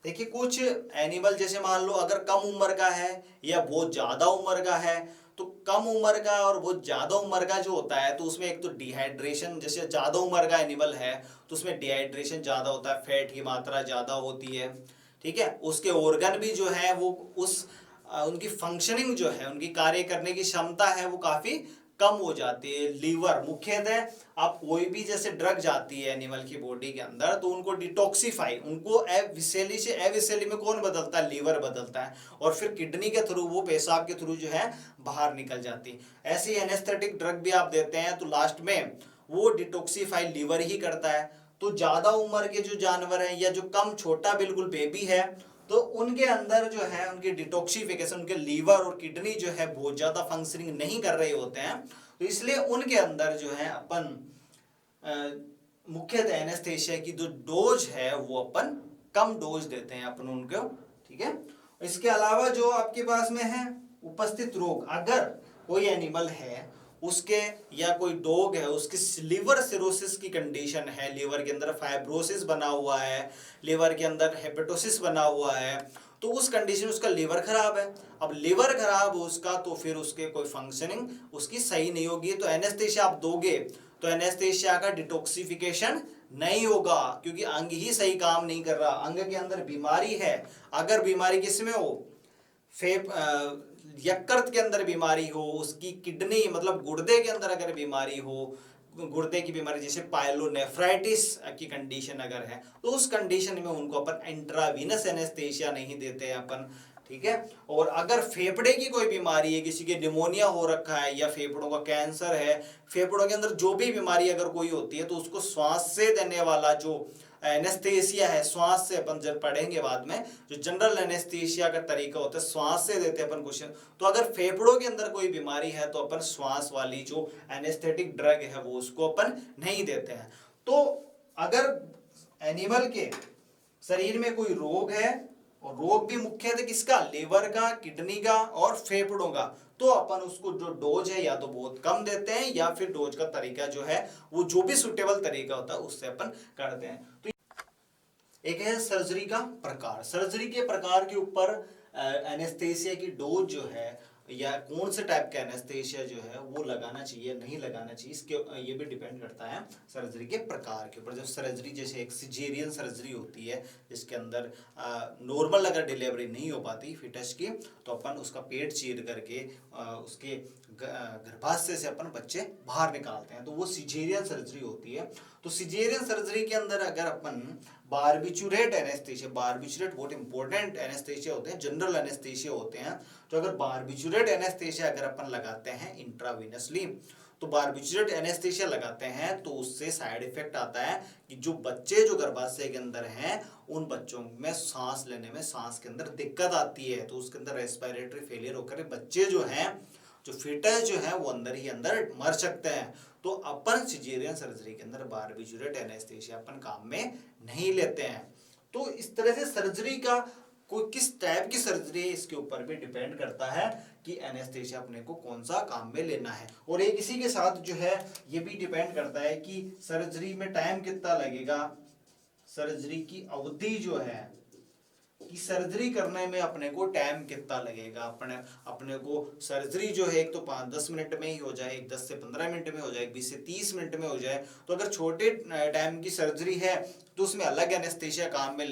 देखिए कुछ एनिमल जैसे मान लो अगर कम उम्र का है या बहुत ज्यादा उम्र का है, तो कम उम्र का और बहुत ज्यादा उम्र का जो होता है तो उसमें एक तो डिहाइड्रेशन, जैसे ज्यादा उम्र का एनिमल है तो उसमें डिहाइड्रेशन ज्यादा होता है, फैट की मात्रा ज्यादा होती है, ठीक है। उसके ऑर्गन भी जो है वो उस उनकी फंक्शनिंग जो है, उनकी कार्य करने की क्षमता है वो काफी कम हो जाती है। लीवर मुख्यतः, आप कोई भी जैसे ड्रग जाती है एनिमल की बॉडी के अंदर तो उनको डिटॉक्सिफाई, उनको एविसेली से एविसेली में कौन बदलता है, लीवर बदलता है, और फिर किडनी के थ्रू वो पेशाब के थ्रू जो है बाहर निकल जाती है। ऐसे एनेस्थेटिक ड्रग भी आप देते हैं तो लास्ट में वो डिटॉक्सिफाई लीवर ही करता है। तो ज्यादा उम्र के जो जानवर हैं या जो कम छोटा बिल्कुल बेबी है तो उनके अंदर जो है उनकी डिटॉक्सिफिकेशन, उनके लीवर और किडनी जो है बहुत ज्यादा फंक्शनिंग नहीं कर रहे होते हैं, तो इसलिए उनके अंदर जो है अपन मुख्यतः एनेस्थेशिया की जो डोज है वो अपन कम डोज देते हैं अपन उनको, ठीक है। इसके अलावा जो आपके पास में है उपस्थित रोग, अगर कोई एनिमल है उसके या कोई डॉग है उसके लिवर सिरोसिस की कंडीशन है, लिवर के अंदर फाइब्रोसिस बना हुआ है, लिवर के अंदर हेपेटोसिस बना हुआ है, तो उस कंडीशन उसका लिवर खराब है। अब लिवर खराब हो उसका तो फिर उसके कोई फंक्शनिंग उसकी सही नहीं होगी, तो एनेस्थेशिया आप दोगे तो एनेस्थेशिया का डिटॉक्सिफिकेशन नहीं होगा, क्योंकि अंग ही सही काम नहीं कर रहा, अंग के अंदर बीमारी है। अगर बीमारी किसमें हो, फेफ यकृत के अंदर बीमारी हो, उसकी किडनी मतलब गुर्दे के अंदर अगर बीमारी हो, गुर्दे की बीमारी जैसे पायलोनेफ्राइटिस की कंडीशन अगर है तो उस कंडीशन में उनको अपन इंट्रावीनस एनेस्थेशिया नहीं देते हैं अपन, ठीक है। और अगर फेफड़े की कोई बीमारी है, किसी के निमोनिया हो रखा है या फेफड़ों का कैंसर है, फेफड़ों के अंदर जो भी बीमारी अगर कोई होती है तो उसको श्वास से देने वाला जो एनेस्थेशिया है, श्वास से अपन जब पढ़ेंगे बाद में, जो जनरल एनेस्थेशिया का तरीका होता है श्वास से देते हैं अपन कुछ। तो अगर फेफड़ों के अंदर कोई बीमारी है तो अपन श्वास वाली जो एनेस्थेटिक ड्रग है वो उसको अपन नहीं देते हैं। तो अगर एनिमल के शरीर में कोई रोग है, और रोग भी मुख्यतः किसका, लीवर का, किडनी का और फेफड़ों का, तो अपन उसको जो डोज है या तो बहुत कम देते हैं या फिर डोज का तरीका जो है वो जो भी सुटेबल तरीका होता है उससे अपन करते हैं। तो एक है सर्जरी का प्रकार, सर्जरी के प्रकार के ऊपर एनेस्थेसिया की डोज जो है या कौन से टाइप का एनेस्थेसिया जो है वो लगाना चाहिए नहीं लगाना चाहिए, इसके ये भी डिपेंड करता है सर्जरी के प्रकार के ऊपर। जब सर्जरी जैसे एक सिजेरियन सर्जरी होती है जिसके अंदर नॉर्मल अगर डिलीवरी नहीं हो पाती फिटस की तो अपन उसका पेट चीर करके उसके गर्भाशय से अपन बच्चे बाहर निकालते हैं, तो वो सिजेरियन सर्जरी होती है। तो सिजेरियन सर्जरी के अंदर अगर अपन बारबिचुरेट एनेस्थेशिया, बारबिचुरेट बहुत इंपॉर्टेंट एनेस्थेशिया होते हैं, जनरल एनेस्थेशिया होते हैं, तो अगर बारबिचुरेट एनेस्थेशिया अगर अपन लगाते हैं इंट्रावीनसली, तो बारबिचुरेट एनेस्थेशिया लगाते हैं तो उससे साइड इफेक्ट आता है कि जो बच्चे जो गर्भाशय के अंदर हैं उन बच्चों में सांस लेने में, सांस के अंदर दिक्कत आती है, तो उसके अंदर रेस्पिरेटरी फेलियर होकर बच्चे जो हैं, जो फीटस जो है वो अंदर ही अंदर मर सकते हैं। तो अपन सिजेरियन सर्जरी के अंदर बारबिचुरेट एनेस्थेशिया अपन काम में नहीं लेते हैं। तो इस तरह से सर्जरी का कोई किस टाइप की सर्जरी है इसके ऊपर भी डिपेंड करता है कि एनेस्थेशिया अपने को कौन सा काम में लेना है। और एक इसी के साथ जो है ये भी डिपेंड करता है कि सर्जरी में टाइम कितना लगेगा, सर्जरी की अवधि जो है कि सर्जरी करने में अपने को टाइम कितना लगेगा, अपने को सर्जरी जो है एक तो 5-10 मिनट में ही हो जाए, 10 से 15 मिनट में हो जाए, 20 से 30 मिनट में हो जाए। तो अगर छोटे टाइम की सर्जरी है तो उसमें अलग एनेस्थेशिया काम में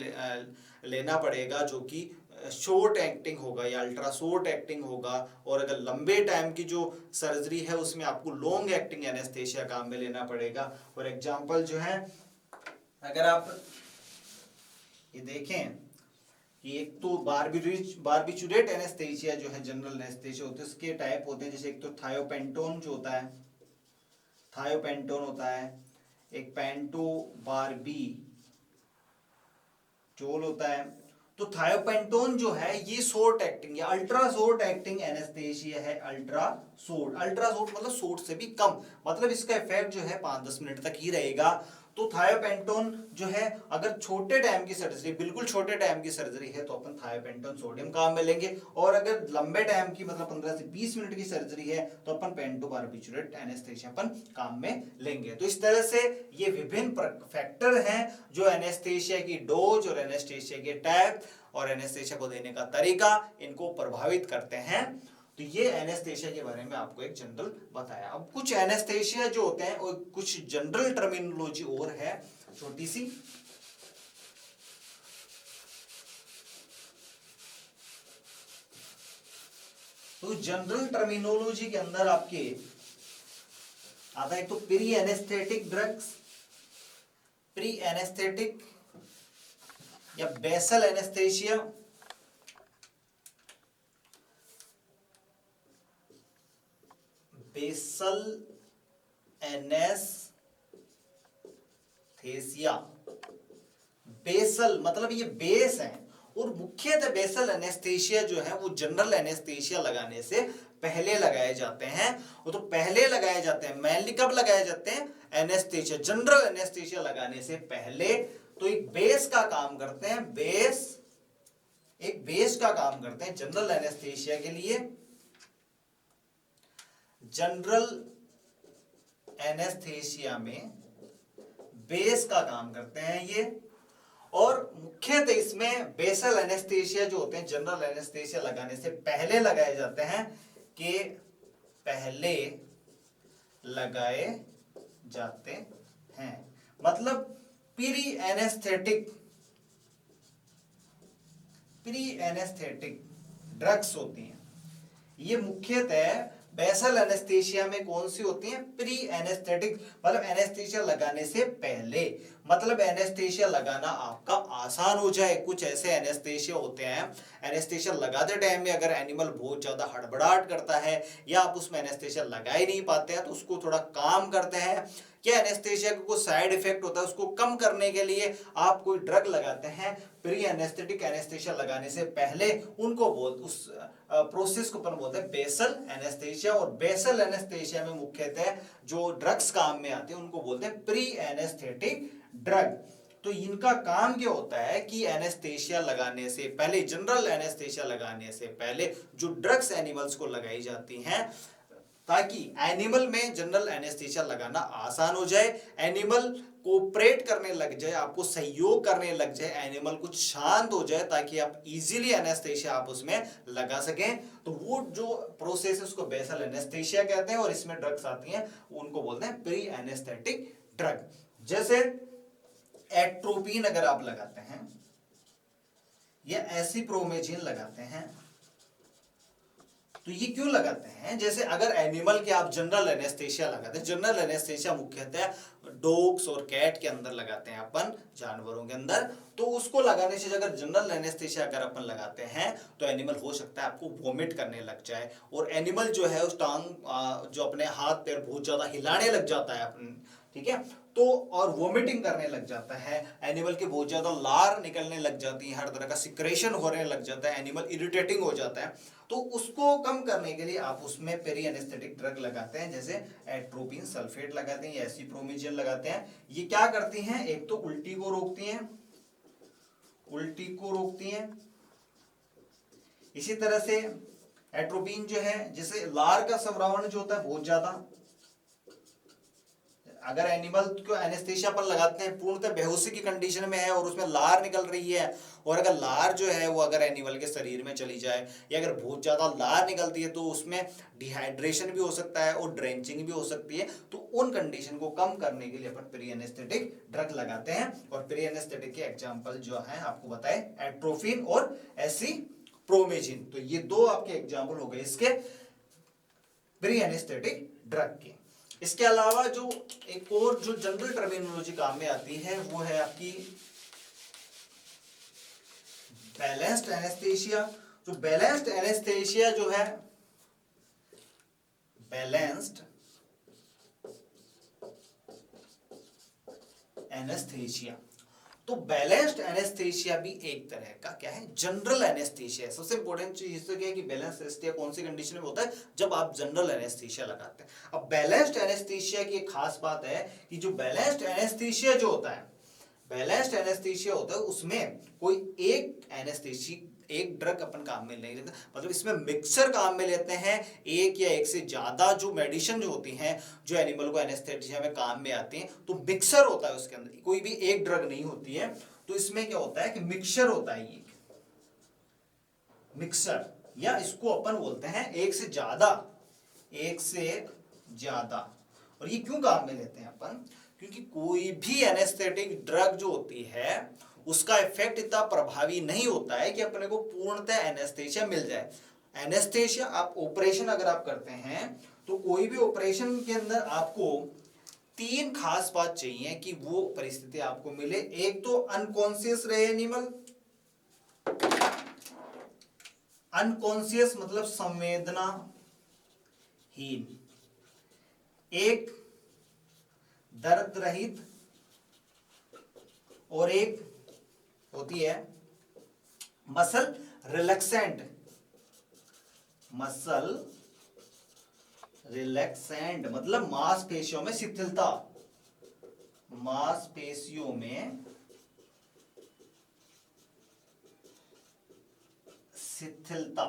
लेना पड़ेगा जो कि शॉर्ट एक्टिंग होगा या अल्ट्रा शॉर्ट एक्टिंग होगा। और अगर लंबे टाइम की जो सर्जरी है उसमें आपको लॉन्ग एक्टिंग एनेस्थेशिया काम में लेना पड़ेगा। और एग्जांपल जो है अगर आप ये देखें कि एक तो बारबिचुरेट एनेस्थेशिया जो है जनरल एनेस्थेशिया होते हैं, उसके टाइप होते हैं, जैसे एक तो थायोपेंटोन जो होता है, थायोपेंटोन होता है, एक पेंटो बारबिटोल होता है। तो थायोपेंटोन जो है ये शॉर्ट एक्टिंग या अल्ट्रा शॉर्ट एक्टिंग एनेस्थेशिया है। अल्ट्रा शॉर्ट मतलब शॉर्ट से भी कम, मतलब इसका इफेक्ट जो है 5-10 मिनट तक ही रहेगा। तो तो थायोपेंटोन जो है, अगर छोटे टाइम की सर्जरी, बिल्कुल छोटे टाइम की सर्जरी है तो अपन थायोपेंटोन सोडियम काम में लेंगे, और अगर लंबे टाइम की मतलब 15 से 20 मिनट की सर्जरी है तो अपन पेंटोबार्बिचुरेट एनेस्थेसिया अपन काम में लेंगे। तो इस तरह से ये विभिन्न फैक्टर हैं जो एनेस्थेसिया की डोज और एनेस्थेसिया के टाइप और एनेस्थेसिया को देने का तरीका इनको प्रभावित करते हैं। तो ये एनेस्थेसिया के बारे में आपको एक जनरल बताया। अब कुछ एनेस्थेसिया जो होते हैं और कुछ जनरल टर्मिनोलॉजी और है छोटी सी। तो जनरल टर्मिनोलॉजी के अंदर आपके आता है एक तो pre anaesthetic drugs, pre anaesthetic या basal anaesthesia, basal anaesthesia. Basal मतलब ये बेस है, और मुख्यतः बेसल एनेस्थेसिया जो है वो जनरल एनेस्थेसिया लगाने से पहले लगाए जाते हैं। वो तो पहले लगाए जाते हैं, मेनली कब लगाए जाते हैं? एनेस्थेसिया, जनरल एनेस्थेसिया लगाने से पहले। तो एक बेस का काम करते हैं, एक बेस का काम करते हैं जनरल एनेस्थेसिया के लिए। जनरल एनेस्थेसिया में बेस का काम करते हैं ये, और मुख्यतः इसमें बेसल एनेस्थेसिया जो होते हैं जनरल एनेस्थेसिया लगाने से पहले लगाए जाते हैं, कि पहले लगाए जाते हैं। मतलब प्री एनेस्थेटिक ड्रग्स होती हैं ये, मुख्यतः बेसल एनेस्थेसिया में कौन सी होती हैं? प्री एनेस्थेटिक, मतलब एनेस्थेसिया लगाने से पहले, मतलब एनेस्थेसिया लगाना आपका आसान हो जाए। कुछ ऐसे एनेस्थेसिया होते हैं, एनेस्थेसिया लगाते टाइम में अगर एनिमल बहुत ज्यादा हड़बड़ाहट करता है या आप उसमें एनेस्थेसिया लगा ही नहीं पाते हैं तो उसको थोड़ा काम करते हैं। क्या एनेस्थेसिया का कोई साइड इफेक्ट होता है, उसको कम करने के लिए आप कोई ड्रग लगाते हैं प्री एनेस्थेटिक एनेस्थेसिया लगाने से पहले, उनको उस प्रोसेस को अपन बोलते हैं बेसल एनेस्थेसिया। और बेसल एनेस्थेसिया में मुख्यतः जो ड्रग्स काम में आते हैं उनको बोलते हैं प्री एनेस्थेटिक ड्रग। तो इनका काम क्या होता है कि एनेस्थेसिया लगाने से पहले, जनरल एनेस्थेसिया लगाने से पहले जो ड्रग्स एनिमल्स को लगाई जाती हैं, ताकि एनिमल में जनरल एनेस्थेसिया लगाना आसान हो जाए, एनिमल कोऑपरेट करने लग जाए, आपको सहयोग करने लग जाए, एनिमल कुछ शांत हो जाए, ताकि आप इजीली एनेस्थेसिया आप उसमें लगा सकें। तो वो जो प्रोसेस है उसको बेसल एनेस्थेसिया कहते हैं, और इसमें ड्रग्स आती हैं उनको बोलते हैं प्री एनेस्थेटिक ड्रग। जैसे एट्रोपिन अगर आप लगाते हैं या एसिप्रोमेजिन लगाते हैं, तो ये क्यों लगाते हैं? जैसे अगर एनिमल के आप जनरल एनेस्थेसिया लगाते हैं, जनरल एनेस्थेसिया मुख्यतः डॉग्स और कैट के अंदर लगाते हैं अपन, जानवरों के अंदर, तो उसको लगाने से अगर जनरल एनेस्थेसिया अगर अपन लगाते हैं तो एनिमल हो सकता है आपको वोमिट करने लग जाए, और एनिमल जो है उस टांग जो अपने हाथ पैर बहुत ज्यादा हिलाने लग जाता है अपन, ठीक है, तो और वोमिटिंग करने लग जाता है, एनिमल की बहुत ज्यादा लार निकलने लग जाती है, हर तरह का सिक्रेशन होने लग जाता है, एनिमल इरिटेटिंग हो जाता है। तो उसको कम करने के लिए आप उसमें पेरी एनेस्थेटिक ड्रग लगाते हैं, जैसे एट्रोपिन सल्फेट लगाते हैं या एसिप्रोमेजिन लगाते हैं। ये क्या करती हैं? एक तो उल्टी को रोकती हैं, इसी तरह से एट्रोपिन जो है, जैसे लार का स्रावण जो होता है बहुत ज्यादा, अगर एनिमल को एनेस्थेसिया पर लगाते हैं पूर्णतः बेहोशी की कंडीशन में है और उसमें लार निकल रही है, और अगर लार जो है वो अगर एनिमल के शरीर में चली जाए या अगर बहुत ज्यादा लार निकलती है तो उसमें डिहाइड्रेशन भी हो सकता है और ड्रेंचिंग भी हो सकती है। तो उन कंडीशन को कम करने के लिए अपन प्री एनेस्थेटिक ड्रग लगाते हैं, और प्री एनेस्थेटिक के एग्जाम्पल जो है आपको बताए एट्रोपिन और एसिप्रोमेजिन। तो ये दो आपके एग्जाम्पल हो गए इसके प्री एनेस्थेटिक ड्रग के। इसके अलावा जो एक और जो जनरल टर्मिनोलॉजी काम में आती है वो है आपकी बैलेंस्ड एनेस्थेसिया। जो बैलेंस्ड एनेस्थेसिया जो है, बैलेंस्ड एनेस्थेसिया, तो बैलेंस्ड एनेस्थीसिया भी एक तरह का क्या है, जनरल एनेस्थीसिया है। सबसे इंपॉर्टेंट चीज इससे क्या है कि बैलेंस्ड एनेस्थीसिया कौन सी कंडीशन में होता है, जब आप जनरल एनेस्थीसिया लगाते हैं। अब बैलेंस्ड एनेस्थीसिया की एक खास बात है कि जो बैलेंस्ड एनेस्थीसिया जो होता है, बैलेंस्ड एनेस्थीसिया होता है उसमें कोई एक एनेस्थीसिया, एक ड्रग अपन काम में नहीं लेते, मतलब इसमें मिक्सर काम में लेते हैं, एक या एक से ज्यादा जो मेडिसिन जो होती हैं जो एनिमल को एनेस्थीसिया में काम में आती हैं, तो मिक्सर होता है उसके अंदर, कोई भी एक ड्रग नहीं होती है। तो इसमें क्या होता है कि मिक्सर होता है, ये मिक्सर, या इसको अपन बोलते हैं एक से ज्यादा, एक से ज्यादा। और ये क्यों काम में लेते हैं अपन, क्योंकि कोई भी एनेस्थेटिक ड्रग जो होती है उसका इफेक्ट इतना प्रभावी नहीं होता है कि अपने को पूर्णतः एनेस्थेसिया मिल जाए। एनेस्थेसिया आप ऑपरेशन अगर आप करते हैं तो कोई भी ऑपरेशन के अंदर आपको तीन खास बात चाहिए कि वो परिस्थिति आपको मिले। एक तो अनकॉन्शियस रहे एनिमल, अनकॉन्शियस मतलब संवेदनाहीन, एक दर्द रहित, और एक होती है मसल रिलैक्सेंट, मसल रिलैक्सेंट मतलब मांसपेशियों में शिथिलता, मांसपेशियों में शिथिलता,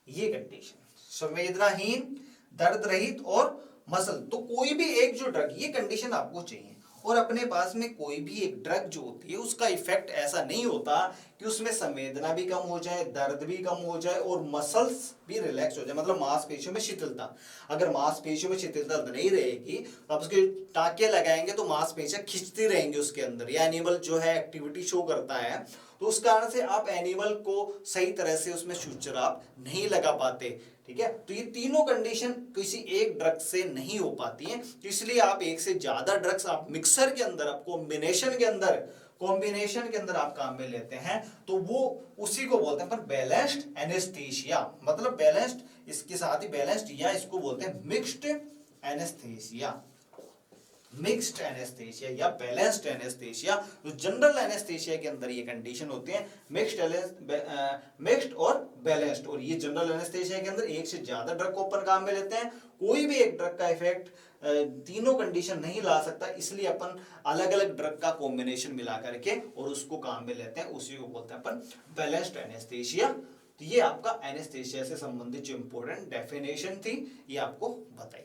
ये कंडीशन, संवेदनाहीन, दर्द रहित और मसल। तो कोई भी एक जो ड्रग, ये कंडीशन आपको चाहिए। और अपने पास में कोई भी एक ड्रग जो होती है उसका इफेक्ट ऐसा नहीं होता कि उसमें संवेदना भी कम हो जाए, दर्द भी कम हो जाए और मसल्स भी रिलैक्स हो जाए, मतलब मांसपेशियों में शिथिलता। अगर मांसपेशियों में शिथिलता नहीं रहेगी तो आप उसके टाँके लगाएंगे तो मांसपेशियां खिंचती रहेंगी उसके अंदर, या एनिमल जो है एक्टिविटी शो करता है, तो उस कारण से आप एनिमल को सही तरह से उसमें सूचर आप नहीं लगा पाते। ठीक है, तो ये तीनों कंडीशन किसी एक ड्रग से नहीं हो पाती हैं, तो इसलिए आप एक से ज्यादा ड्रग्स आप मिक्सर के अंदर, आप कॉम्बिनेशन के अंदर आप काम में लेते हैं, तो वो उसी को बोलते हैं पर बैलेंस्ड एनेस्थीसिया, मतलब बैलेंस्ड, इसके साथ ही बैलेंस्ड, या इसको बोलते हैं मिक्स्ड एनेस्थीसिया, मिक्स्ड एनेस्थीसिया या बैलेंस्ड एनेस्थीसिया। तो जनरल एनेस्थीसिया के अंदर ये कंडीशन होती है मिक्स्ड और बैलेंस्ड। और ये जनरल एनेस्थीसिया के अंदर एक से ज्यादा ड्रग को अपन काम में लेते हैं, कोई भी एक ड्रग का इफेक्ट तीनों कंडीशन नहीं ला सकता, इसलिए अपन अलग अलग ड्रग का कॉम्बिनेशन मिला करके और उसको काम में लेते हैं, उसी को बोलते हैं अपन बैलेंस्ड एनेस्थीसिया। तो ये आपका एनेस्थीसिया से संबंधित जो इंपॉर्टेंट डेफिनेशन थी ये आपको बताई।